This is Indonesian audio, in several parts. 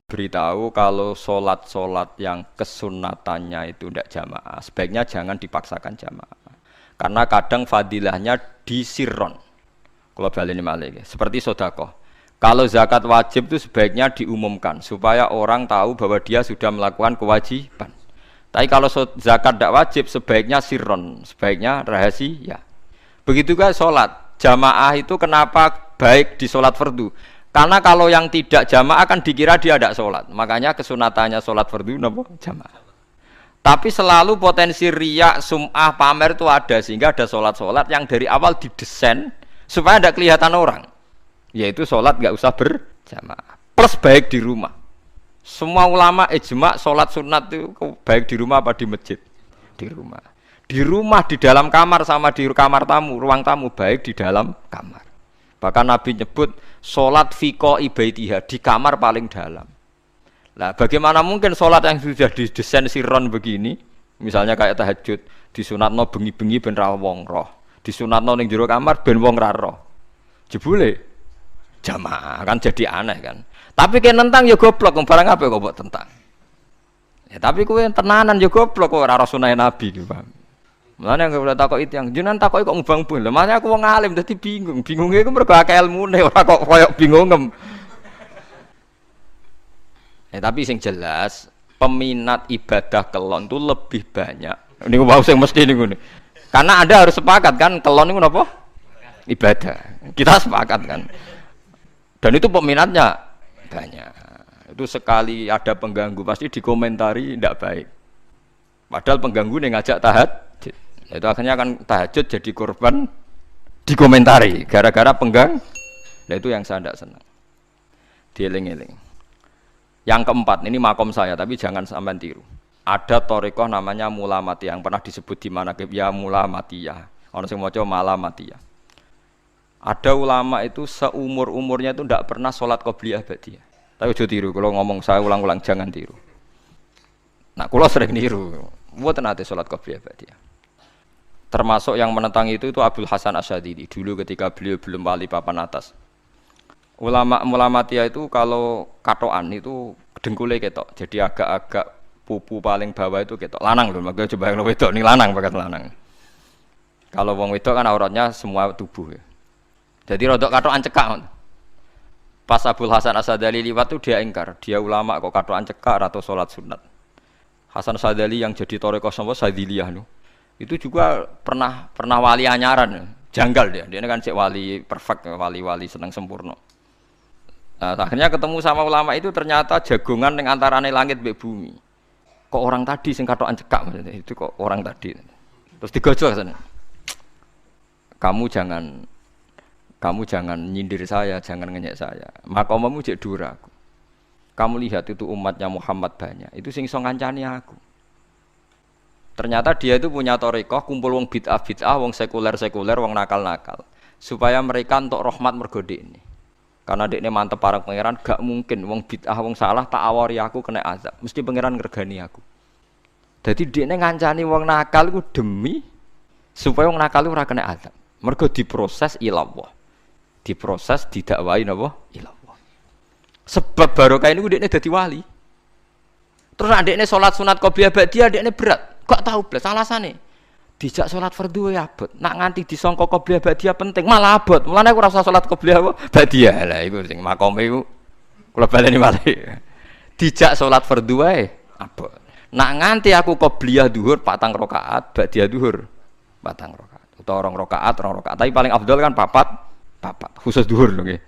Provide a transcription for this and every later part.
Beritahu kalau sholat-sholat yang kesunatannya itu tidak jamaah, sebaiknya jangan dipaksakan jamaah. Karena kadang fadilahnya disirron. Kalau baleni malih, seperti sodakoh. Kalau zakat wajib itu sebaiknya diumumkan supaya orang tahu bahwa dia sudah melakukan kewajiban. Tapi kalau zakat tidak wajib sebaiknya sirron, sebaiknya rahasia. Begitu juga sholat jamaah itu kenapa baik di sholat fardu? Karena kalau yang tidak jamaah akan dikira dia tidak sholat. Makanya kesunatannya sholat fardu napa jamaah. Tapi selalu potensi riya, sum'ah, pamer itu ada sehingga ada sholat-sholat yang dari awal didesain supaya tidak kelihatan orang. Yaitu sholat nggak usah berjamaah. Plus baik di rumah. Semua ulama ijma sholat sunat itu baik di rumah apa di masjid? Di rumah. Di rumah, di dalam kamar sama di kamar tamu, ruang tamu baik di dalam kamar. Bahkan Nabi nyebut sholat fiko ibaitiha di kamar paling dalam. Nah, bagaimana mungkin sholat yang sudah didesain sirron begini, misalnya kayak tahajud, disunatno bengi-bengi ben ra wong roh, disunatno ning jero kamar ben wong ra roh. Jebule jamaah kan jadi aneh kan. Tapi kayak nentang ya goblok, barang apa kok mbok tentang. Ya tapi kowe tenanan ya goblok kok ora sunah Nabi ki, Pak. Mulane nek ora takok itu yang jenengan takoki kok ngubang-ubang. Lha makane aku wong alim dadi bingung. Bingunge iku mergo akeh ilmune ora kok koyo bingungem. Tapi sing jelas peminat ibadah kelon itu lebih banyak. Niku wau sing mesti niku. Karena Anda harus sepakat kan kelon niku napa? Ibadah. Kita sepakat kan. Dan itu peminatnya banyak. Itu sekali ada pengganggu pasti dikomentari tidak baik. Padahal pengganggu nih ngajak tahajud. Itu akhirnya akan tahajud jadi korban dikomentari gara-gara penggang. Nah itu yang saya tidak senang. Dieling-eling. Yang keempat, ini makom saya tapi jangan sampai tiru. Ada thariqah namanya mulamatiyah yang pernah disebut di mana ya mulamatiyah. Orang yang maca malamatiyah. Ada ulama itu seumur-umurnya itu tidak pernah sholat qobliyah ba'diyah. Tapi ojo tiru, kalau ngomong saya ulang-ulang jangan tiru. Nah, kalau sering tiru, mboten nate sholat qobliyah ba'diyah. Termasuk yang menentang itu Abdul Hasan Asy'adzili dulu ketika beliau belum wali papan atas. Ulama mulamatiyah itu kalau katoan itu dengkule ketok, jadi agak-agak pupu paling bawah itu ketok. Lanang lho, makanya coba yang wedok nih lanang bakat lanang. Kalau wong wedok kan auratnya semua tubuh ya. Jadi rodok katoan cekak. Pas Abdul Hasan Asy'adzili liwat tuh dia ingkar, dia ulama kok katoan cekak atau sholat sunat. Hasan Asy'adzili yang jadi thariqah sama Syadziliyah nu. Itu juga pernah wali anyaran, janggal dia kan cek wali perfect, wali seneng sempurna. Nah, akhirnya ketemu sama ulama itu ternyata jagongan yang antarane langit mbek bumi. Kok orang tadi sing katokan cekak maksudnya itu kok orang tadi. Terus digojol sana. Kamu jangan nyindir saya, jangan ngenyek saya. Makomamu cek duraku. Kamu lihat itu umatnya Muhammad banyak, itu sing iso ngancani aku. Ternyata dia itu punya thariqah kumpul wong bid'ah, wong sekuler, wong nakal, supaya mereka untuk rahmat mergo ini. Karena dekne mantep parang pangeran, gak mungkin wong bid'ah, wong salah tak awari aku kena azab. Mesti pangeran ngergani aku. Jadi dekne ngancani wong nakal iku demi supaya wong nakal ora kena azab. Mergo diproses ilallah. Diproses didakwai napa? Ilallah. Sebab barokah ini dekne dadi wali. Terus adekne salat sunat qobliyah ba'diyah dekne berat. Gak tahu blas alasane. Dijak salat fardhu ya abot. Nak nganti disangka qobliyah ba'diyah penting malah abot. Mulane aku ora usah salat qobliyah ba'diyah. Lah iku sing makome iku kula baleni malih. Dijak salat fardhu wae abot. Nak nganti aku qobliyah zuhur 4 rakaat, ba'diyah zuhur 4 rakaat. Utawa 2 rakaat, 2 rakaat. Tapi paling afdal kan 4 khusus zuhur lho nggih.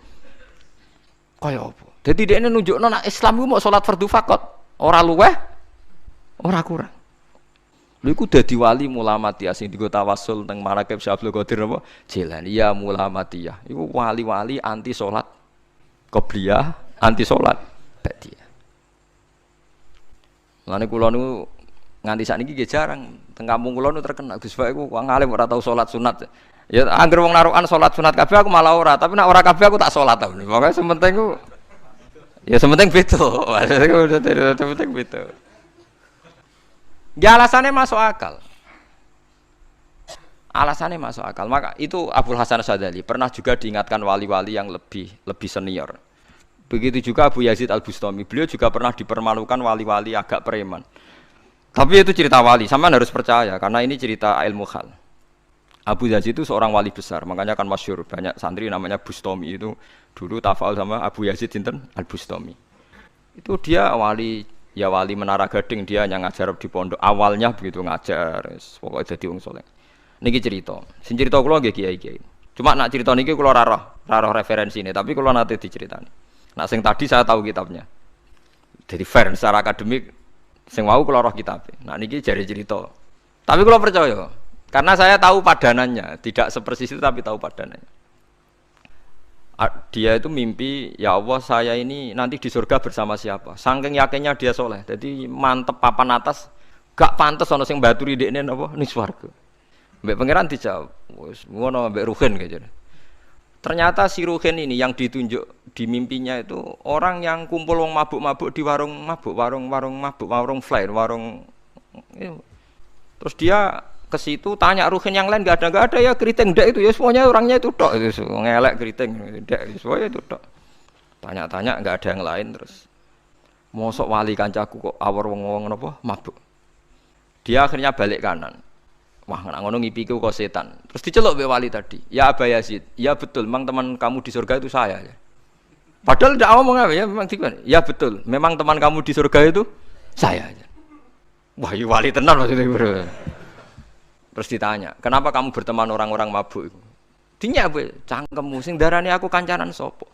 Kaya apa? Dadi dekne nunjukno nek Islam ku mau salat fardhu faqat, ora luweh, ora kurang. Lha iku dadi wali mulamatiyah sing digo tawasul teng Manaqib Syekh Abdul Qadir apa? Jilani ya mulamatiyah. Iku wali-wali anti salat qobliyah, anti salat ba'diyah. Lane kula niku nganti sakniki nggih jarang teng kampung kula niku terkenal Gus Bae iku wong alim ora tau salat sunat. Ya anggere wong narukan salat sunat kabeh aku malah ora, tapi nek ora kabeh aku tak salat ta. Pokoke sementing ku ya sementing beda. Sementing beda. Ya alasannya masuk akal. Alasannya masuk akal. Maka itu Abdul Hasan Asy'adzili pernah juga diingatkan wali-wali yang lebih senior. Begitu juga Abu Yazid Al-Bustami. Beliau juga pernah dipermalukan wali-wali agak preman. Tapi itu cerita wali, sampean harus percaya karena ini cerita ilmu hal. Abu Yazid itu seorang wali besar, makanya kan masyhur banyak santri namanya Bustami itu dulu tafal sama Abu Yazid sinten Al-Bustami. Itu dia wali, ya wali Menara Gading, dia yang ngajar di pondok. Awalnya begitu ngajar, pokoknya jadi wong saleh. Niki cerita. Sing cerita kula nggih kiai-kiai. Cuma nak cerita niki kula ora roh referensine, tapi kula nate diceritani. Nak sing tadi saya tahu kitabnya. Jadi fair secara akademik sing wau kula roh kitabe. Nah niki jare cerita. Tapi kula percaya karena saya tahu padanannya, tidak sepersis itu tapi tahu padanannya. Dia itu mimpi, ya Allah saya ini nanti di surga bersama siapa? Saking yakinnya dia soleh. Jadi mantep papan atas, gak pantes ana sing baturi dekne napa ning swarga. Mbek pangeran dijawab, wis ngono mbek Ruhin gitu. Ternyata si Ruhin ini yang ditunjuk di mimpinya itu orang yang kumpul wong mabuk-mabuk di warung mabuk, warung fly, terus dia ke situ tanya Ruhin yang lain enggak ada ya keriting ndak itu ya semuanya orangnya itu tok itu ngelek keriting ndak semuanya itu tok. Tanya-tanya enggak ada yang lain terus. Mosok wali kancaku kok awor wong-wong napa mabuk. Dia akhirnya balik kanan. Wah, nak ngono ngipiku kok setan. Terus diceluk mbek wali tadi. Ya Aba Yazid, ya betul, memang teman kamu di surga itu saya ya. Padahal tidak ngomong apa ya, memang dikon. Ya betul, memang teman kamu di surga itu saya aja. Wah, ya wali tenan maksudnya, Bro. Terus ditanya, "Kenapa kamu berteman orang-orang mabuk itu?" Dinya apa? Cangkemmu sing darani aku kancanan sapa?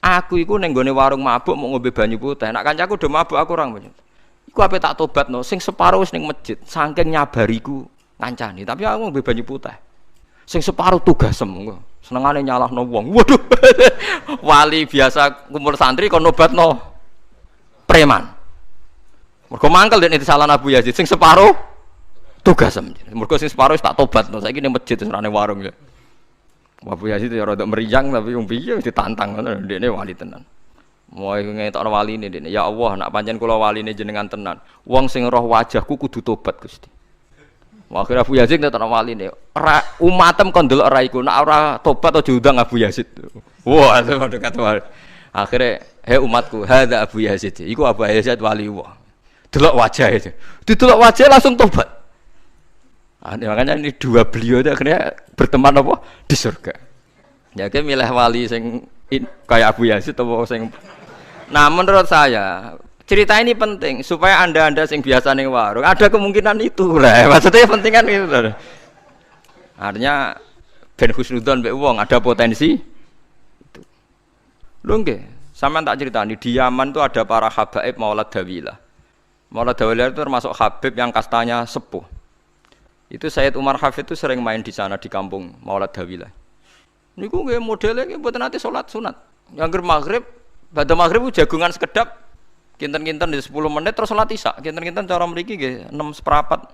Aku iku ning gone warung mabuk mau ngombe banyu putih. Nak kancaku do mabuk aku orang banyu. Iku ape tak tobatno, sing separo wis ning masjid, saking nyabariku ngancani, tapi aku ngombe banyu putih. Sing separuh tugasem kok. Senengane nyalahno wong. Waduh. Wali biasa kumpul santri kon nobatno preman. Mergo mangkel nek disalahno Abu Yazid sing separuh tugasem. Mergo sing separuh wis tak tobatno. Saiki ning masjid wis rane warung ya. Abu Yazid ya rada meriang tapi wong piye wis ditantang ngono. Dekne wali tenan. Moe ngetokno waline dekne. Ya Allah, nak pancen kula waline jenengan tenan. Wong sing roh wajahku kudu tobat Gusti. Akhirnya Abu Yazid ngetokno waline. Umatem kon ndelok ora iku, nek ora tobat aja undang Abu Yazid. Wah, itu dekat wali. Akhirnya, "Hei umatku, hadza Abu Yazid." Iku Abu Yazid wali Allah. Delok wajah itu. Didelok wajah langsung tobat. Makanya ini dua beliau itu akhirnya berteman apa? Di surga. Ya kan milih wali sing kayak Abu Yazid atau sing. Nah, menurut saya cerita ini penting supaya anda sing biasa ning warung ada kemungkinan itu lah. Maksudnya penting kan itu. Artinya ben husnudzon mbek wong ada potensi itu. Lho nggih, sampean tak critani di Yaman itu ada para habaib Maulad Dawilah. Maulad Dawilah itu termasuk habib yang kastanya sepuh. Itu Sayyid Umar Hafid itu sering main di sana di kampung Maulad Dawilah. Niku nggih modele nggih mboten nate salat sunat. Yang maghrib, badhe maghrib jagungan sekedap kinten-kinten di 10 menit terus salat isya. Kinten-kinten cara mriki nggih 6:15.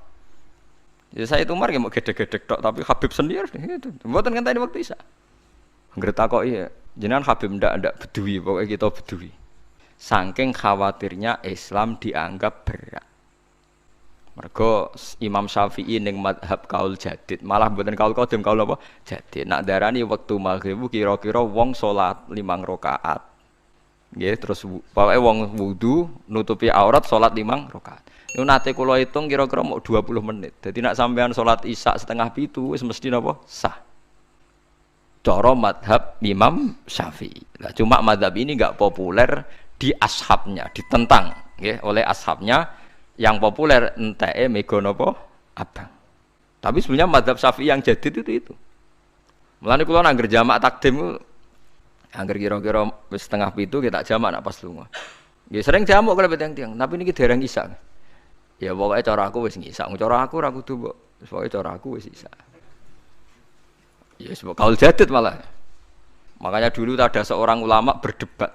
Ya Sayyid Umar nggih mau gedhe-gedhe tok tapi Habib sendiri gitu. Mboten ngenteni waktu isya. Anggere takoki jenengan Habib ndak bedui pokoke kita bedui. Saking khawatirnya Islam dianggap berat. Mergo Imam Syafi'i ning mazhab kaul jadid, malah mboten kaul qadim kaul apa? Jadid. Nak darani wektu maghrib kira-kira wong salat 5 rakaat. Nggih, terus pokoke wong wudu nutupi aurat salat 5 rakaat. Niku nate kula hitung kira-kira mau 20 menit. Dadi nak sampean salat isya 6:30 wis mesti napa? Sah. Cara mazhab Imam Syafi'i. Nah, cuma mazhab ini enggak populer di ashabnya, ditentang nggih oleh ashabnya. Yang populer enteke mega napa abang. Tapi sebenarnya mazhab Syafi'i yang jadid itu. Mulane kula nang jamaah takdim angger kira-kira wis 6:30 kita jamak nak pas lunga. Nggih sering jamak kalau tiang-tiang, tapi niki dereng isya. Ya pokoke cara aku wis ngisa, cara aku ora kudu mbok. Pokoke cara aku wis isya. Ya sebab kaul jadid malah. Makanya dulu ada seorang ulama berdebat.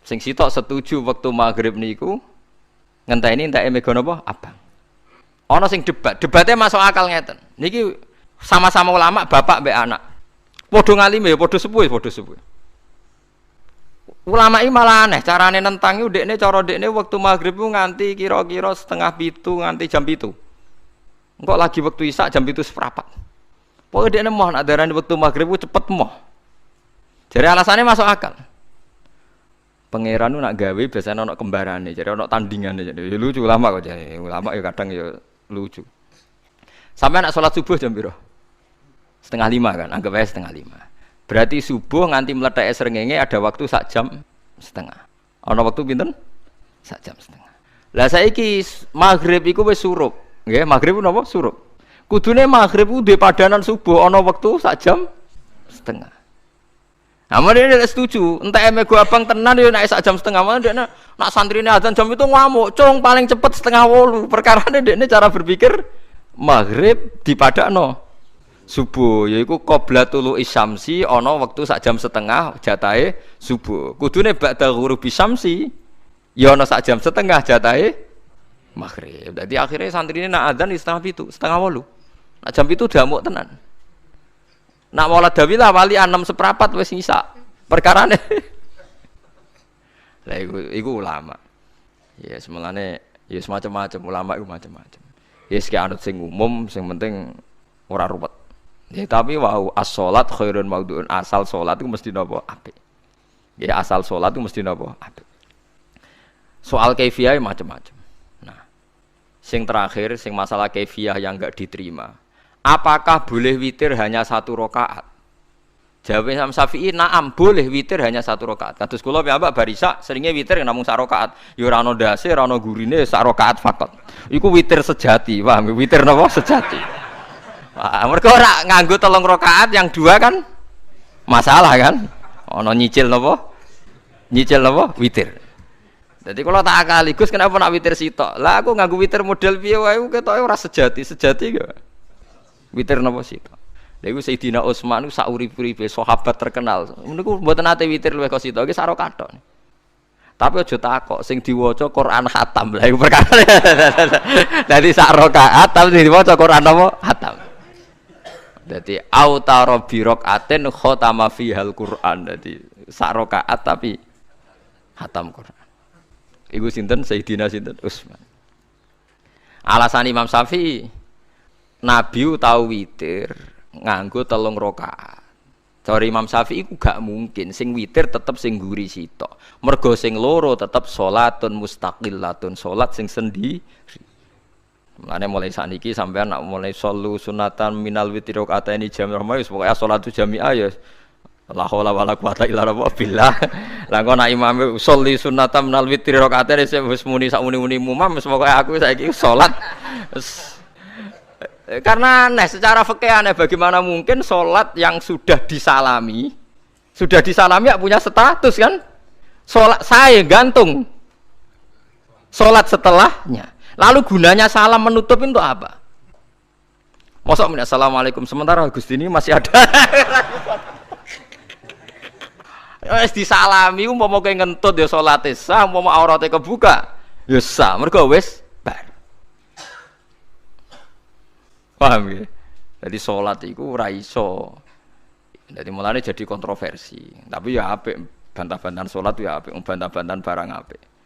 Sing sitok setuju waktu maghrib niku ngenteni enteke mega napa abang. Ana sing debatnya masuk akal ngeten. Niki sama-sama ulama bapak mbek anak. Padha ngalime ya padha sepuh. Ulama iki malah aneh carane nentang iku dekne cara dekne wektu maghrib ku nganti kira-kira 6:30 nganti jam 7. Engko lagi wektu isya jam 7:15. Pokoke dekne moh nak darani wektu maghrib ku cepet moh. Jare alasane masuk akal. Pangeran nu nak gawe biasanya ana kembarane, jadi ana tandingane. Jadi lucu ulama kok jadi. Ulama ya kadang ya lucu. Sampai nak sholat subuh jam piro? 4:30 kan, anggap aja 4:30. Berarti subuh nganti meletak srengenge ada waktu 1,5 jam. Ana waktu pinten? 1,5 jam. Lah saiki maghrib iku wis surup. Nggih, maghrib napa? Surup. Kudune maghrib ku duwe padanan subuh ana waktu 1,5 jam. Amun dia setuju, entek emego abang tenan yo nek 1,5 jam, malah dia nak santrine adzan jam itu ngamuk, cung paling cepet 7:30. Perkarane dekne cara berpikir maghrib dipadakno subuh, yaiku qoblatul isyamsi ana wektu 1,5 jam jatahe subuh. Kudune ba'da ghurubi syamsi ya ana 1,5 jam jatahe maghrib. Dadi akhirnya santrine nak adzan 7:30, 7:30. Nak jam itu damuk tenan. Nak maulad dawilah wali 6:15 wis ngisa. Perkarane. Lah iku ulama. Ya semelane ya semacam-macam ulama iku macam-macam. Ya sik anut sing umum, sing penting ora ruwet. Ya tapi wau as-shalat khairun maudhu'un, asal salat iku mesti napa apik. Ya asal salat iku mesti napa apik. Soal kaifiyah macam-macam. Nah, sing terakhir sing masalah kaifiyah yang enggak diterima. Apakah boleh witir hanya 1 rakaat? Jawab Imam Syafi'i, na'am, boleh witir hanya 1 rakaat. Kados kula piyambak barisa seringe witir namung 1 rakaat. Ya ora ana ndase, ora ana gurine, 1 rakaat fakot. Iku witir sejati, paham? Witir napa sejati. Wah, mergo ora nganggo 3 rakaat, yang 2 kan masalah kan? Ana nyicil napa? Nyicil napa? Witir. Jadi kalau tak akali, Gus kenapa nak witir sitok? Lah aku nganggo witir model piye wae ketoke ora sejati, sejati gak? Witir napa sitok. Lha iku Sayyidina Utsman niku saurip-uripe sahabat terkenal. Niku mboten nate witir luwih kok sitok, iki sak rakaat. Tapi aja takok sing diwaca Quran khatam. Lah iku perkara. Dadi sak rakaat tapi diwaca Quran apa? Khatam. Dadi autara bi rakaatin khatama fihal Quran. Dadi sak rakaat tapi khatam Quran. Iku sinten Sayyidina sinten Utsman. Alasan Imam Syafi'i Nabi tau witir nganggo 3 rakaat. Cara Imam Syafi'i ku gak mungkin sing witir tetep sing guri sitok. Mergo sing loro tetep salatun mustaqillatun, salat sing sendiri. Mulane mulai saniki sampean nak mulai shollu sunatan minal witri rakaataini jami'ah wis pokoke salatu jami'ah ya la haula wala quwata illa billah. Lah kok nak imame sholli sunatan minal witri rakaataini wis muni sak muni-muni mumam wis pokoke aku saiki salat karena aneh secara fikih aneh, bagaimana mungkin sholat yang sudah disalami ya punya status kan? Sholat saya gantung sholat setelahnya. Lalu gunanya salam menutup itu apa? Masa assalamualaikum sementara Gusti ini masih ada. Wis disalami umpama kowe ngentut ya salate sah, umpama aurate kebuka ya sah. Mergo wis bar. Paham ya? Jadi sholat itu ora iso. Jadi mulane jadi kontroversi. Tapi ya apik, bantah-bantahan sholat ya apik, bantah-bantahan barang apik.